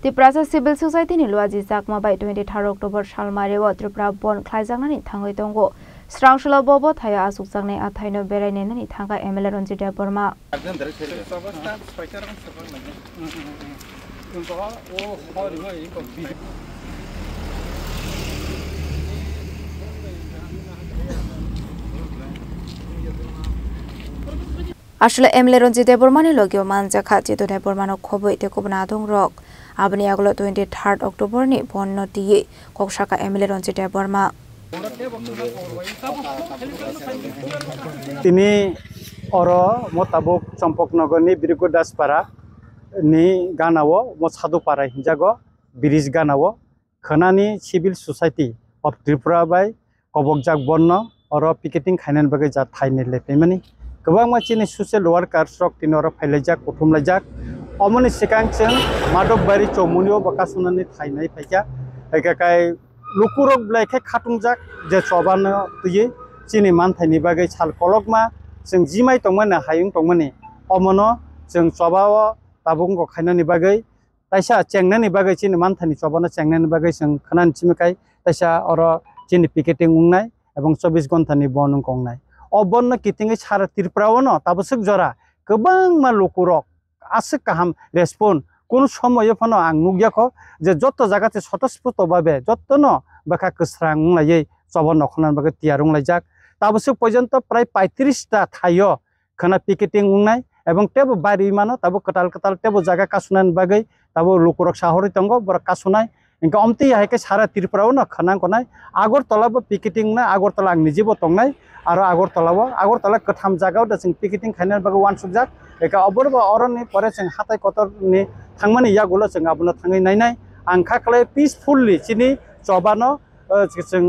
Triprasa Civil Society ni luaji jakma bai 23 October salmare wa Tripura bon khlaijaknani thangoi tongo Srangshala bobo thaya asuk jaknai athaino beraine nani thanga MLA Ranjit Deborma Ashle MLA Ranjit Deborma ni logio manja khaji to Deborma no khoboi te kobna dong rok abani aglo 23 October ni bon noti koksaka MLA Ranjit Deborma Tini oro motabok Champoknagar ni Biriko Daspara ni ganawo mo Sadupara hinjago Birish ganawo Khanani Civil Society of Tripura by Kobokjak Bonno oro picketing khainan bagai ja thaine lepemani गोबां मानसिनि social वर्कार्स रक तिनर फाइलाइजाक कुथुमलाइजाक अमनि सिकांचों मादकबारि चौमुनियाव बाकासुनानि थाइनाय Pfizer एकाकाय लुकुरक ब्लाइखे खाथुंजाक जे सबानो तुयै चिनि मानथाइनि बागै साल कलकमा जों जिमाय तंमोन हायुं तंमोनि अमनो जों सबाव ताबुंगो खाइनानि बागै ताइसा चेंनानि बागै चिनि मानथाइनि सबानो चेंनानि बागै जों खोनानि चिमकाय ताइसा अर चिनि पिकेटिं उंनाय एबं 24 घन्टानि बन उंनाय अबन्न कितिंगे सारा त्रिपुरावनो ताबसक जरा गोबां मा लुकुरक आसक काहाम रेस्पन कोन समय फनो आं नुगियाखो जे जत्त जागाते स्वतस्फूर्त भाबे जत्तनो बाखा कसरांलायै सबन नखनान बागे तियारुंलायजाक ताबसक पर्यन्त प्राय 35 टा थायो खना पिकेटिं उंनाय एबं टेबो बारि मानो ताबो कटाल कटाल टेबो जागा कासुनान बागै ताबो लुकुरक साहरि तंगो बर कासुनाय इनका अमति हायके सारा त्रिपुरावनो खनां कोनाय आगरतलाबो पिकेटिं ना आगरतला आं निजेबो तंनाय आरो आगरतला कथाम जागाव दा जों पिकेटिं खायनान बागै वान सुबजाक एका अबरबो अरननि परे जों हाथाय कतरनि थांमानि यागुलो जों आबनो थाङै नायनाय आं खाखलाय पिसफुललि चिनि चबानो जों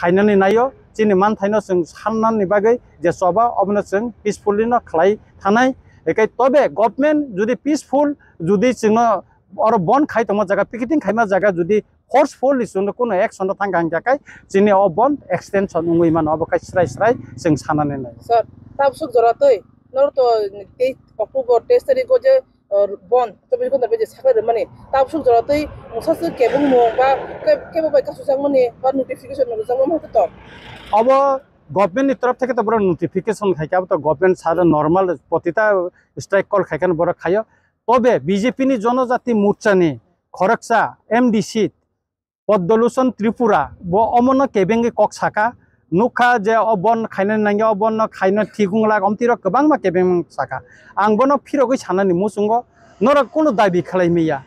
खायनानै नायो चिनि मानथायनो जों साननानि बागै जे चबा अबनो जों पिसफुललि न खलाय थानाय एकाय तबे गभर्नमेन्ट जुदि पिसफुल जुदि जोंनो और बन खाय तमा जागा पिकेटिं खायमा जागा जुदि फोर्सफुल जों कोनो एक्शन थांगा जाकाय जोंनि अ बन एक्सटेंशन उंगै मान अबकाय स्राय स्राय जों सानानै नाय सर ताबसुक जरातै नरतो 23 अक्टोबर 23 तारिख को जे बन तबे को नबे जे साखर माने ताबसुक जरातै मुसासु केबुं मो बा केबो बाय कासुसां माने बा नोटिफिकेशन न जां मा तो अब गभर्नमेंट नि तरफ থেকে তো বড় নোটিফিকেশন খাইকা তো গভর্নমেंट সারা নরমাল প্রতিটা স্ট্রাইক কল খাইকান বড় খায় তবে বিজেপি নি জনজাতি মোর্চানি খরকসা এমডিসি পদ্মলোচন ত্রিপুরা ব অমন কেবেंगे কক সাকা नुखा जे अबन खायनो नांगौ अबन खायनो थिगुंला अमतिरो गोबां मा केबें साका आं बनो फिरगै साननानै मुसुंगो नर कोनो दाबि खालायमिया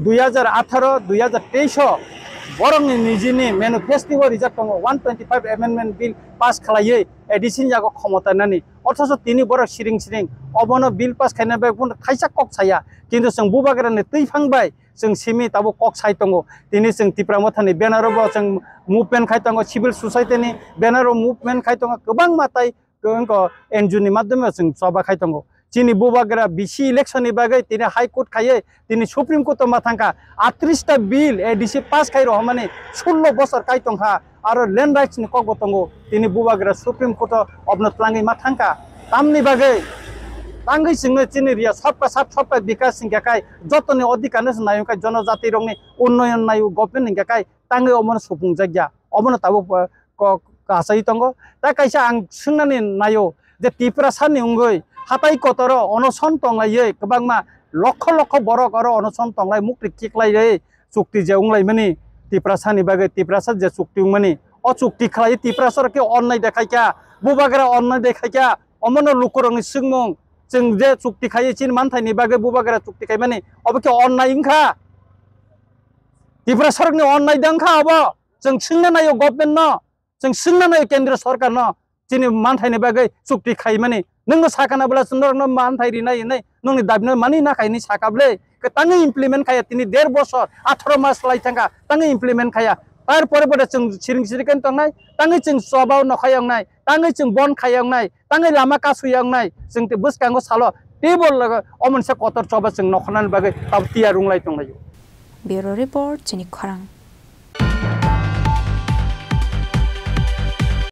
2018 2023 बरंनि निजिनि मैनिफेस्टो रिजार्व दङ 125 एमेंडमेंट बिल पास खालायै एडिशन जागो क्षमतानानि अथच तिनि बर सिरिं सिरिं अबनो बिल पास खायनो बे थाइसा कक साया किन्तु जों बुबागरानि तैफांबाय जों सिमि ताबो कक साइ दङ तिनि जों तिप्रा मथानि बेनारबो जों मुभमेन्ट खाय दङ सिभिल सोसाइटिनि बेनार मुभमेन्ट खाय दङ गोबां माताय गंको एनजुनि माध्यमे जों सभा खाय दङ चिनि बुबागरा बिसि इलेक्शननि बागै तिनि हाई कोर्ट खायै तिनि सुप्रीम कोर्ट माथांका 38 टा बिल एडिसी पास खाय रहमाने 16 बছর खाय दंहा आरो लैंड राइट्स नि कक दङ तिनि बुबागरा सुप्रीम कोर्ट अबनो तलाङै माथांका तामनि बागै तांगै सिंनो चिनि रिया सबका विकास सिंगाखाय जतनि अधिकार नायका जनजाति रंनि उन्नयन नायु गभर्नमेंट निगाखाय तांगै अमन सुफुं जाग्या अमन ताबो कासाय दङ ता कायसा आं सोंनानै नायो जे त्रिपुरा सानि उंगै हाथाय कतर अनसन तंलायै गोबांमा लक्ष लक्ष बरक आरो अनसन तंलाय मुक्ति किकलायै चुक्ति जे उंलायमनि त्रिपुरा सानि बागै त्रिपुरा सा जे चुक्ति उंमनि अ चुक्ति खालाय त्रिपुरा सरके अन्नाय देखायका बुबागरा अन्नाय देखायका अमन लुकुरंनि सिंमं जों जे चुक्ति खायै चिन मानथायनि बागै बुबागरा चुक्ति खायमानि अबके अन्नाय इंखा त्रिपुरा सरकनि अन्नाय दंखा अब जों सोंना नायो गभर्नमेन्ट न जों सोंना नायो केन्द्र सरकार न चिनि मानथायनि बागै चुक्ति खायमानि नोंनो साकानाब्ला नोंनो मानथायरि नायै नै नोंनि दाबिनो मानि नाखायनि साकाब्ले तांगै इमप्लिमेन्ट खाया तिनि 1.5 বছর 18 मास लायथांगा तांगै इमप्लिमेन्ट खाया तार परे परे जों सिरिं सिरिकन तंनाय तांगै जों सबाव नखायंनाय तांगै जों बन खायंनाय तांगै लामा कासुयंनाय जों ते बसकांगो सालो टेबल अमनसे कतर सबा जों नखनान बागै ताब तिया रुंलाय तंनाय ब्यूरो रिपोर्ट चिनि खरां।